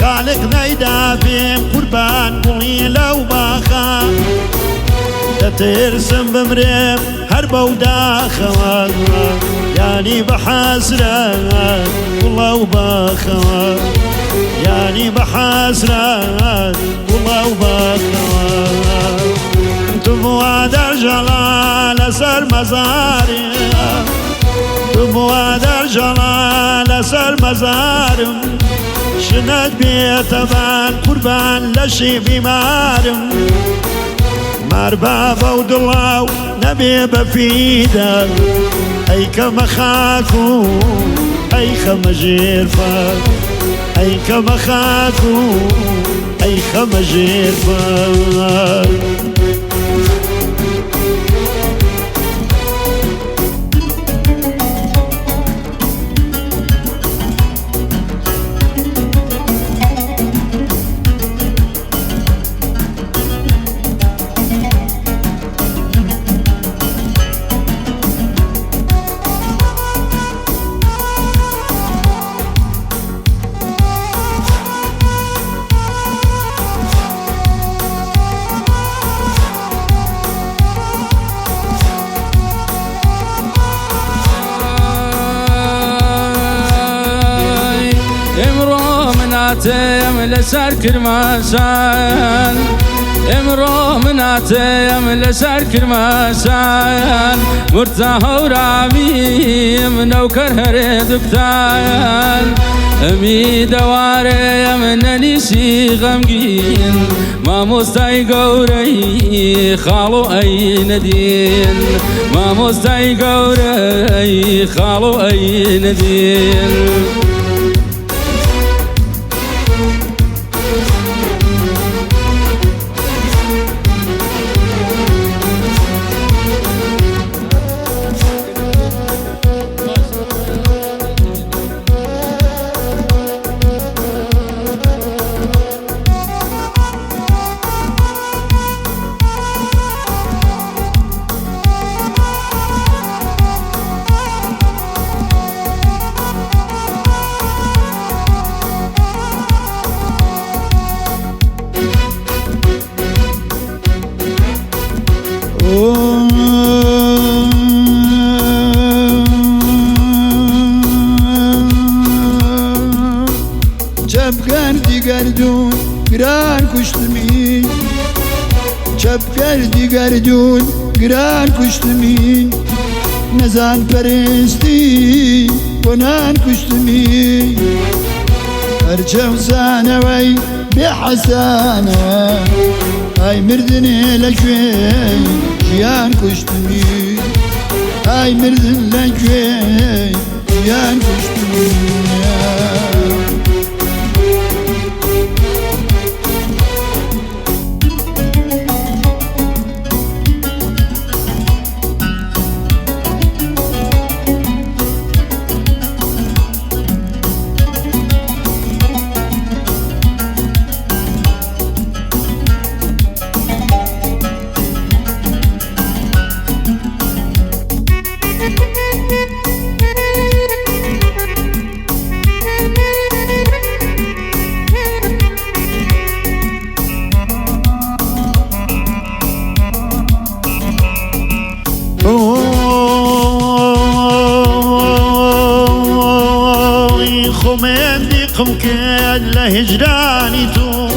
خالق نەیدا بێم قوربان گوڵی لەو باخە دەترسم بمرێم هەر بەو داخەوە یانی بە حەسرەت گوڵە و باخەوە یانی بە حەسرەت گوڵە و باخەوە تو بووە دەرژەڵا لەسەر مەزارم تو بووە دەرژەڵا لەسەر مەزارم شنت بێتە بان قوربان لەشی بیمارم ماربا بەو دڵا و نەبێ بەفیدە ئەی کەمە خاک و ئەی خەمە ژێرفەر ئەی کەمە خاک و ئەی خەمە ژێرفەر مناتم لسر کرماشان امرو مناتم لسر کرماشان مرتا هورامي منو كرهر دكتان امي دواري منني شي غمگين ما مستاي قوري خالو اي ندين ما مستاي قوري خالو اي ندين کردی گردون گران کشتمی چپ کردی گردون گران کشتمی نزان پرستی کنان کشتمی هرچه زانوی بحسانه ای مردنی لکوی جیان کشتمی ای مردن لکوی جیان کشتمی خميندي قمكاد لهجراني تو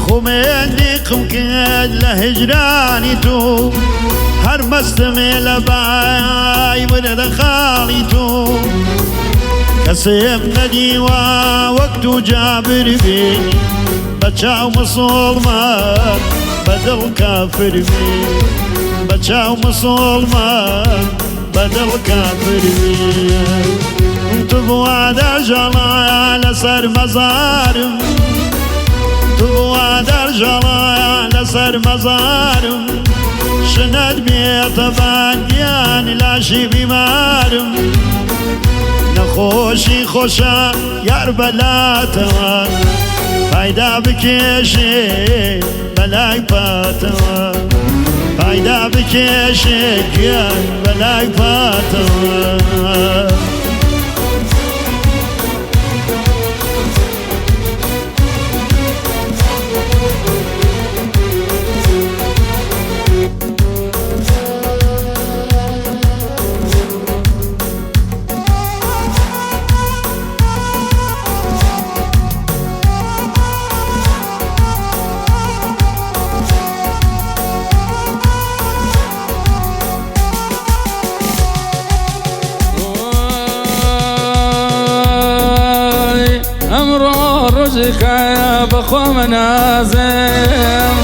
خميندي قمكاد لهجراني تو هر مستمي لباي ورد خالي تو كسيم نديوا وقتو جابر بي بچاو مسلمان بدل كافر بي بچاو مسلمان بدل كافر بي تبوا درجلا لسر مزارم تبوا درجلا لسر مزارم شند بيت باديان لاشي بمارم نخوشي خوشا يار بلاتوا فايدا بكيشي بلاي باتوا فايدا بكيشي بلاي باتوا امرو ڕۆژێکایە بەخۆ مەنازێم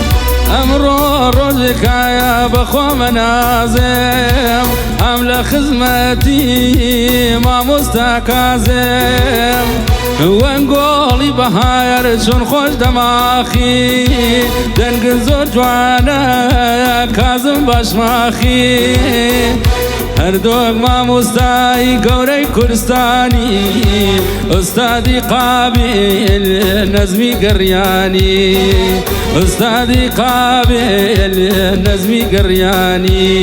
ئەمڕۆ ڕۆژێکایە بەخۆ مەنازێم ئەم لە خزمەتی مامۆستا کازێم وەنگۆڵی بەهار چۆن خۆش دەماخی دەنگن زۆر جوانە کازم باشماخی هەردووەک مامۆستای گەورەی کوردستانی ئوستادی قابیل نەزمی گەڕیانی ئوستادی قابیل نەزمی گەڕیانی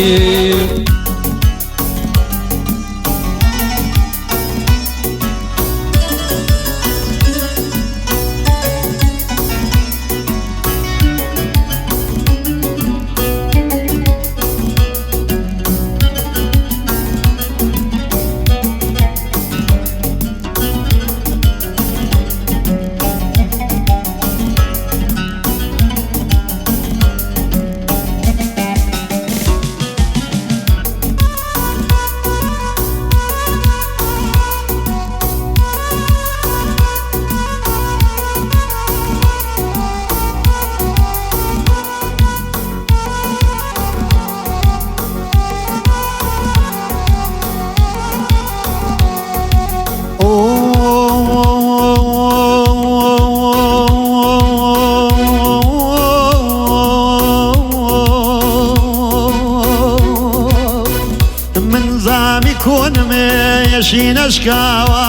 نشکاوە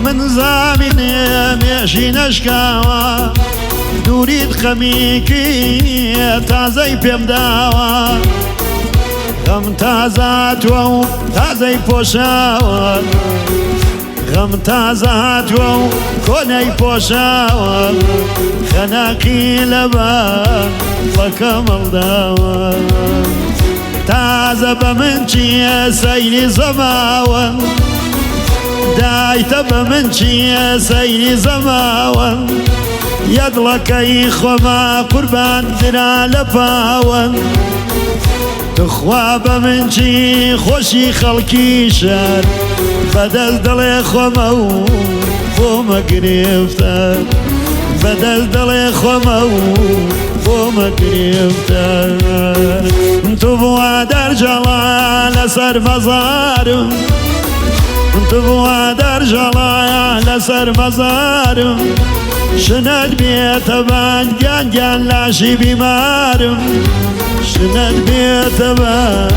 من زامینێ مێژی نشکاوە دووریت خەمیکی تازەی پێم داوە غەم تازاتوە و تازەی پۆشاوە غەم تازاتوە و کۆنەی پۆشاوە خەناقی لەبەر فەکە مەڵداوە تازە بە من چیە سەیری زەماوە دایتە بە من چیە سەیری زەماوە یەدڵەکەی خۆما قوربان درا لە پاوە تخوا بە من چی خۆشی خەڵکی شار بەدەست دڵێ خۆمە و خۆمە گرفتە بەدەست دڵێ خۆمە و خۆمە گرفتە تو بووە دەرجەڵا لەسەر مەزارم تو بووە دەرجەڵایە لەسەر مەزارم شنەت بێتە بان گیان گیان لاشی بیمارم شنەت بێتە بان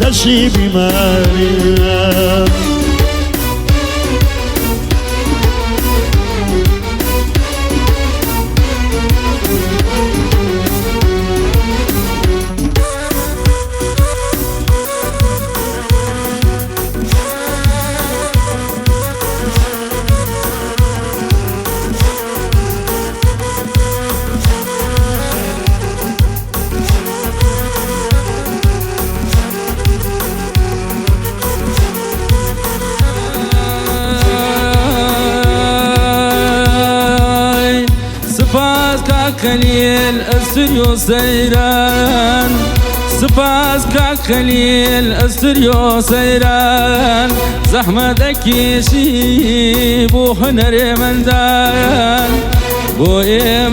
لەشی بیمارم خليل استريو سيران سباس كاك خليل استريو سيران زحمتك يشي بو هنر مندان بو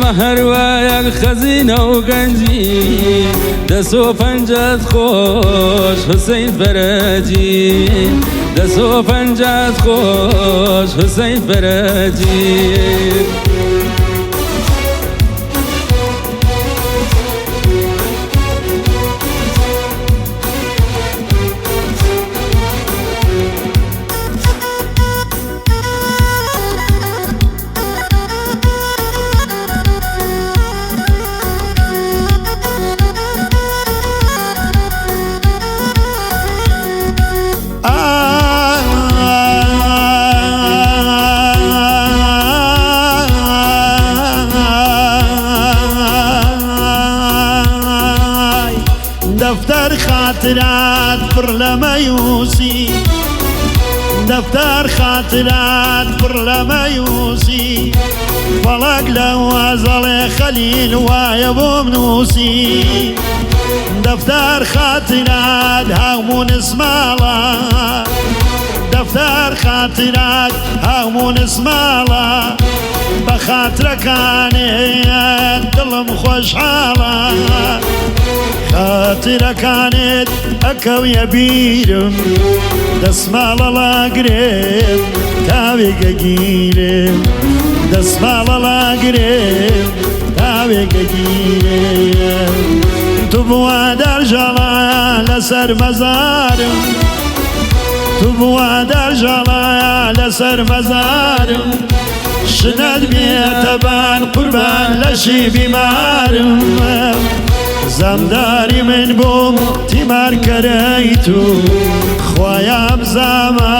مهر ويا خزينة وقنجي دسو فنجات خوش حسين فرجي دسو فنجات خوش حسين فرجي دفتر خاطرات پر لميوسي دفتر خاطرات پر لميوسي فلق لو أزل خليل ويبو منوسي دفتر خاطرات هاومون اسم الله دەفتەر خاترات هەموو نسماڵە بە خاترەکانت دڵم خۆشحاڵە خاترەکانت ئەکەویە بیرم دەسماڵە لاگرێم تاوێگە گیرم دەسماڵە لاگرێم تاوێگە گیرم تو بووە دەرژەڵە لەسەر مەزارم تو بووە دەرژەڵە لەسەر مەزارم شنەت بێتەبان قوربان لەشی بیمارم زەمداری من بووم تیمارکەرەی تو خۆیان بزامە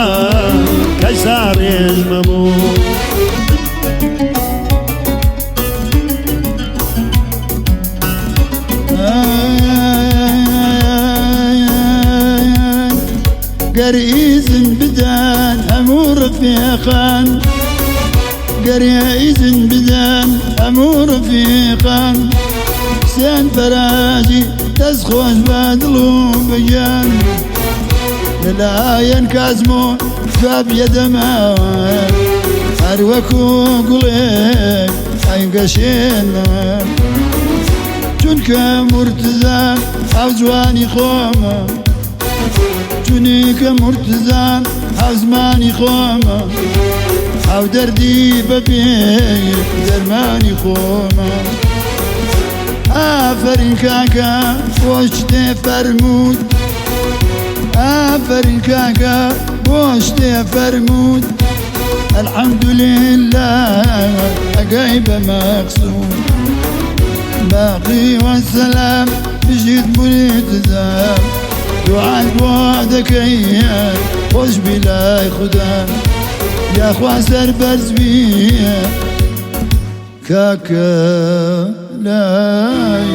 کەسا ڕێژمە بوو گەر ئیزن بدەن هەموو ڕفیقان گەر ئیزن بدەن هەموو ڕفیقان حسێن فەراجی دەست خۆش بە دڵ و بەگیان لەلایەن کازمۆ شوابیە دەماوە هەر وەکو گوڵێک ئەنگەشێنە چونکە مورتزان ئەو جوانی خۆمە چونکە مورتزان ئەو زمانی خۆمە ئەو دەردی بەبێ دەرمانی خۆمە ئافەرین کاکە بۆ شتێ فەرموود ئافەرین کاکە بۆ شتێ فەرموود الحەمدولێلا ئەگەی بە مەقسوود باقی وەسەلام بژیت مورتزان دوعات بۆ دەکەی خۆش بی لای خودا یاخوا سەربەرز بی کاکە لای